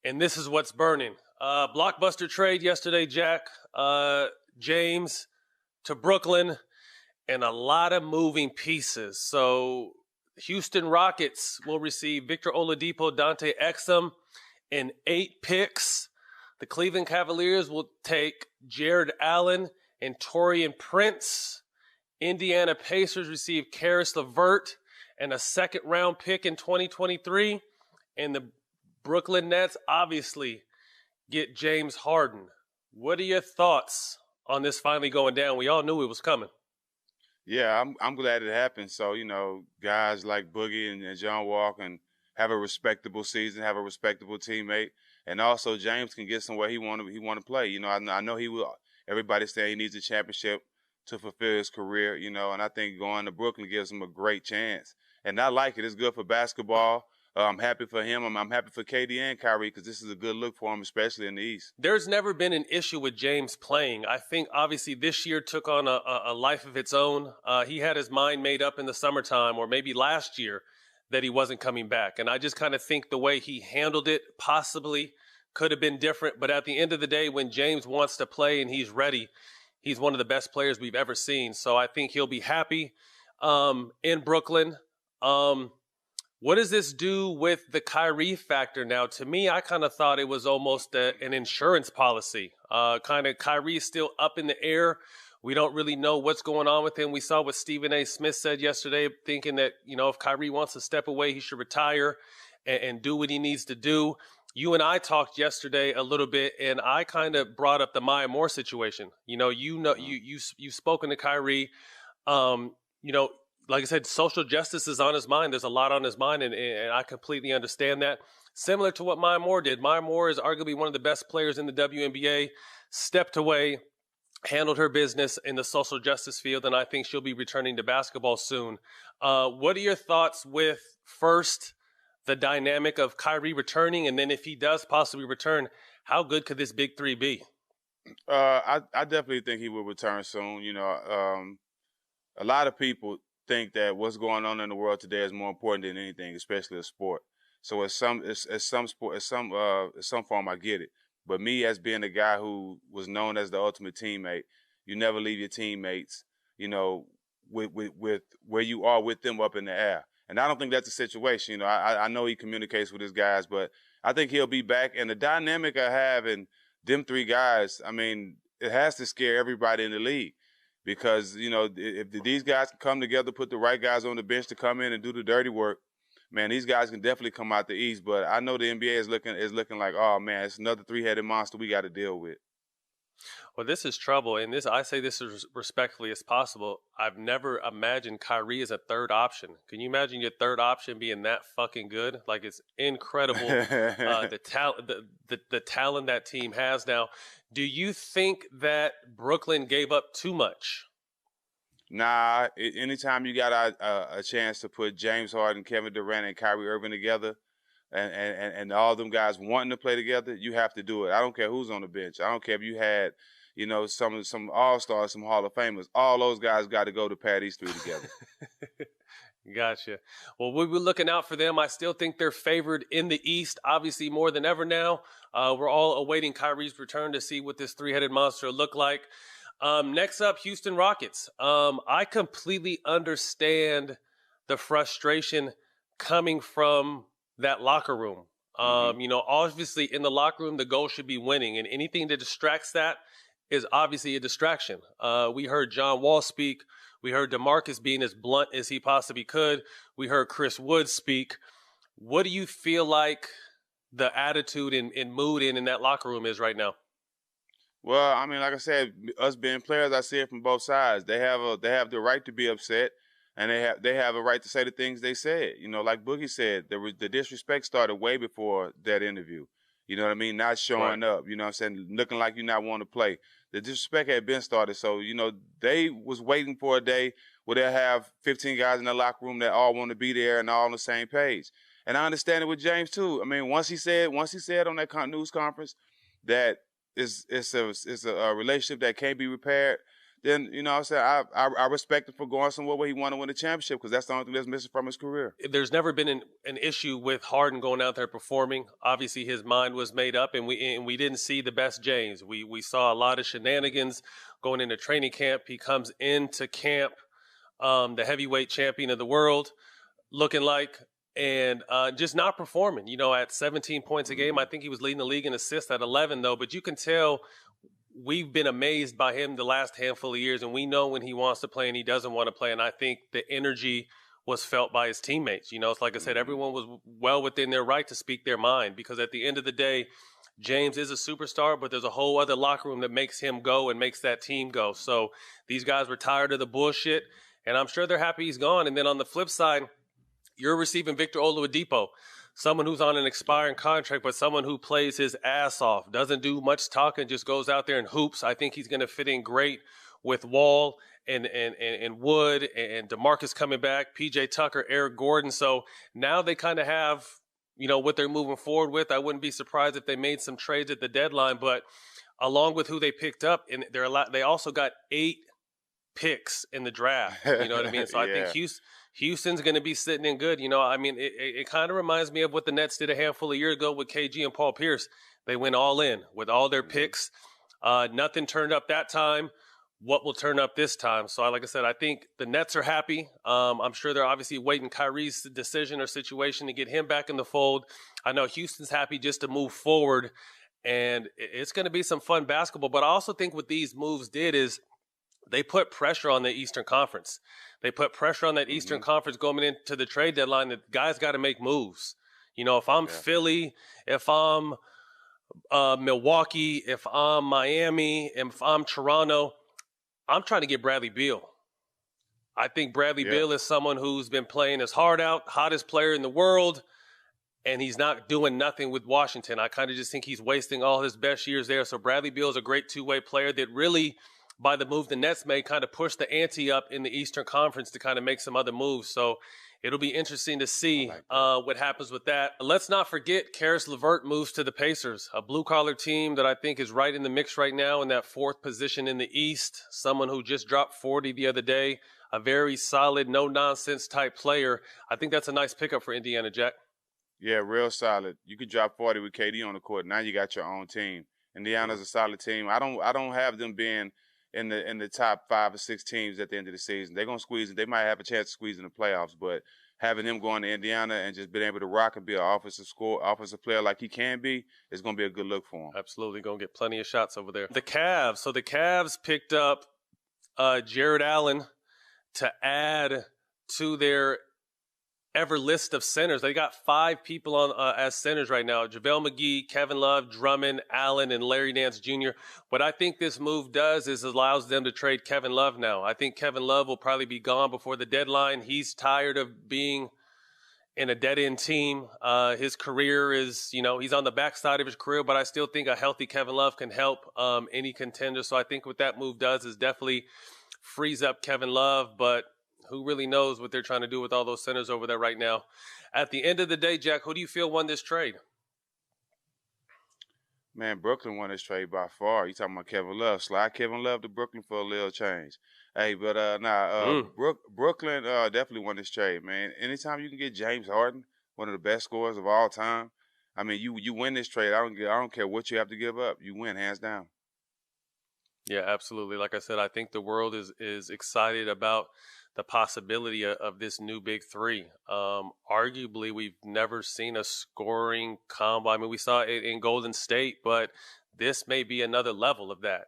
And this is what's burning. Blockbuster trade yesterday, Jack. James to Brooklyn, and a lot of moving pieces. So Houston Rockets will receive Victor Oladipo, Dante Exum, and 8 picks. The Cleveland Cavaliers will take Jared Allen and Taurean Prince. Indiana Pacers receive Karis LeVert and a second-round pick in 2023. And the Brooklyn Nets obviously get James Harden. What are your thoughts on this finally going down? We all knew it was coming. Yeah, I'm glad it happened. So, guys like Boogie and John Wall can have a respectable season, have a respectable teammate, and also James can get somewhere he want to play. I know he will. Everybody's saying he needs a championship to fulfill his career, and I think going to Brooklyn gives him a great chance. And I like it. It's good for basketball. I'm happy for him. I'm happy for KD and Kyrie because this is a good look for him, especially in the East. There's never been an issue with James playing. I think obviously this year took on a life of its own. He had his mind made up in the summertime or maybe last year that he wasn't coming back. And I just kind of think the way he handled it possibly could have been different. But at the end of the day, when James wants to play and he's ready, he's one of the best players we've ever seen. So I think he'll be happy in Brooklyn. What does this do with the Kyrie factor now? To me, I kind of thought it was almost an insurance policy. Kyrie's still up in the air. We don't really know what's going on with him. We saw what Stephen A. Smith said yesterday, thinking that, if Kyrie wants to step away, he should retire and do what he needs to do. You and I talked yesterday a little bit, and I kind of brought up the Maya Moore situation. You've spoken to Kyrie. Like I said, social justice is on his mind. There's a lot on his mind, and I completely understand that. Similar to what Maya Moore did. Maya Moore is arguably one of the best players in the WNBA, stepped away, handled her business in the social justice field, and I think she'll be returning to basketball soon. What are your thoughts with, first, the dynamic of Kyrie returning, and then if he does possibly return, how good could this big three be? I definitely think he will return soon. A lot of people think that what's going on in the world today is more important than anything, especially a sport. So at some form, I get it. But me, as being a guy who was known as the ultimate teammate, you never leave your teammates, with where you are with them up in the air. And I don't think that's the situation. I know he communicates with his guys, but I think he'll be back. And the dynamic I have in them three guys, it has to scare everybody in the league. Because, if these guys can come together, put the right guys on the bench to come in and do the dirty work, man, these guys can definitely come out the East. But I know the NBA is looking like, oh, man, it's another three-headed monster we got to deal with. Well, this is trouble, and I say this as respectfully as possible. I've never imagined Kyrie as a third option. Can you imagine your third option being that fucking good? Like, it's incredible, the talent that team has now. Do you think that Brooklyn gave up too much? Nah, anytime you got a chance to put James Harden, Kevin Durant, and Kyrie Irving together, and all them guys wanting to play together, you have to do it. I don't care who's on the bench. I don't care if you had, some All-Stars, some Hall of Famers. All those guys got to go to pad these three together. Gotcha. Well, we'll be looking out for them. I still think they're favored in the East, obviously more than ever now. We're all awaiting Kyrie's return to see what this three-headed monster will look like. Next up, Houston Rockets. I completely understand the frustration coming from that locker room. Obviously in the locker room, the goal should be winning, and anything that distracts that is obviously a distraction. We heard John Wall speak. We heard DeMarcus being as blunt as he possibly could. We heard Chris Wood speak. What do you feel like the attitude and mood in that locker room is right now? Well, like I said, us being players, I see it from both sides. They have the right to be upset, and they have a right to say the things they said. Like Boogie said, the disrespect started way before that interview. You know what I mean? Not showing up, looking like you not want to play. The disrespect had been started. So, they was waiting for a day where they'll have 15 guys in the locker room that all want to be there and all on the same page. And I understand it with James too. Once he said on that news conference that it's a relationship that can't be repaired, then you know what I'm saying, I respect him for going somewhere where he want to win a championship because that's the only thing that's missing from his career. There's never been an issue with Harden going out there performing. Obviously, his mind was made up, and we didn't see the best James. We saw a lot of shenanigans going into training camp. He comes into camp, the heavyweight champion of the world, looking like, and just not performing. You know, at 17 points a game, I think he was leading the league in assists at 11, though. But you can tell we've been amazed by him the last handful of years, and we know when he wants to play and he doesn't want to play. And I think the energy was felt by his teammates. You know, it's like I said, everyone was well within their right to speak their mind, because at the end of the day, James is a superstar, but there's a whole other locker room that makes him go and makes that team go. So these guys were tired of the bullshit, and I'm sure they're happy he's gone. And then on the flip side, you're receiving Victor Oladipo, someone who's on an expiring contract, but someone who plays his ass off, doesn't do much talking, just goes out there and hoops. I think he's going to fit in great with Wall and Wood and DeMarcus coming back, PJ Tucker, Eric Gordon. So now they kind of have, you know, what they're moving forward with. I wouldn't be surprised if they made some trades at the deadline, but along with who they picked up, and they also got 8 picks in the draft. You know what I mean? So Yeah. I think Houston's going to be sitting in good. You know, I mean, it kind of reminds me of what the Nets did a handful of years ago with KG and Paul Pierce. They went all in with all their picks. Nothing turned up that time. What will turn up this time? So, like I said, I think the Nets are happy. I'm sure they're obviously waiting Kyrie's decision or situation to get him back in the fold. I know Houston's happy just to move forward, and it's going to be some fun basketball. But I also think what these moves did is they put pressure on the Eastern Conference. They put pressure on that Eastern Conference going into the trade deadline that guys got to make moves. You know, if I'm Philly, if I'm Milwaukee, if I'm Miami, if I'm Toronto, I'm trying to get Bradley Beal. I think Bradley Beal is someone who's been playing his heart out, hottest player in the world, and he's not doing nothing with Washington. I kind of just think he's wasting all his best years there. So Bradley Beal is a great two-way player that really, by the move the Nets made, kind of pushed the ante up in the Eastern Conference to kind of make some other moves. So it'll be interesting to see what happens with that. Let's not forget Karis LeVert moves to the Pacers, a blue-collar team that I think is right in the mix right now in that 4th position in the East, someone who just dropped 40 the other day, a very solid, no-nonsense type player. I think that's a nice pickup for Indiana, Jack. Yeah, real solid. You could drop 40 with KD on the court. Now you got your own team. Indiana's a solid team. I don't have them being in the top 5 or 6 teams at the end of the season. They're gonna squeeze it. They might have a chance to squeeze in the playoffs, but having him going to Indiana and just being able to rock and be an offensive player like he can be, is gonna be a good look for him. Absolutely, gonna get plenty of shots over there. The Cavs. So the Cavs picked up Jared Allen to add to their ever list of centers. They got 5 people on as centers right now: JaVale McGee, Kevin Love, Drummond, Allen, and Larry Nance Jr. What I think this move does is allows them to trade Kevin Love now. I think Kevin Love will probably be gone before the deadline. He's tired of being in a dead-end team. His career is, you know, he's on the backside of his career, but I still think a healthy Kevin Love can help any contender. So I think what that move does is definitely frees up Kevin Love, but who really knows what they're trying to do with all those centers over there right now. At the end of the day, Jack, who do you feel won this trade? Man, Brooklyn won this trade by far. You talking about Kevin Love. Slide Kevin Love to Brooklyn for a little change. Hey, but Brooklyn definitely won this trade, man. Anytime you can get James Harden, one of the best scorers of all time, I mean, you win this trade. I don't care what you have to give up. You win, hands down. Yeah, absolutely. Like I said, I think the world is excited about the possibility of this new big three. Arguably, we've never seen a scoring combo. I mean, we saw it in Golden State, but this may be another level of that.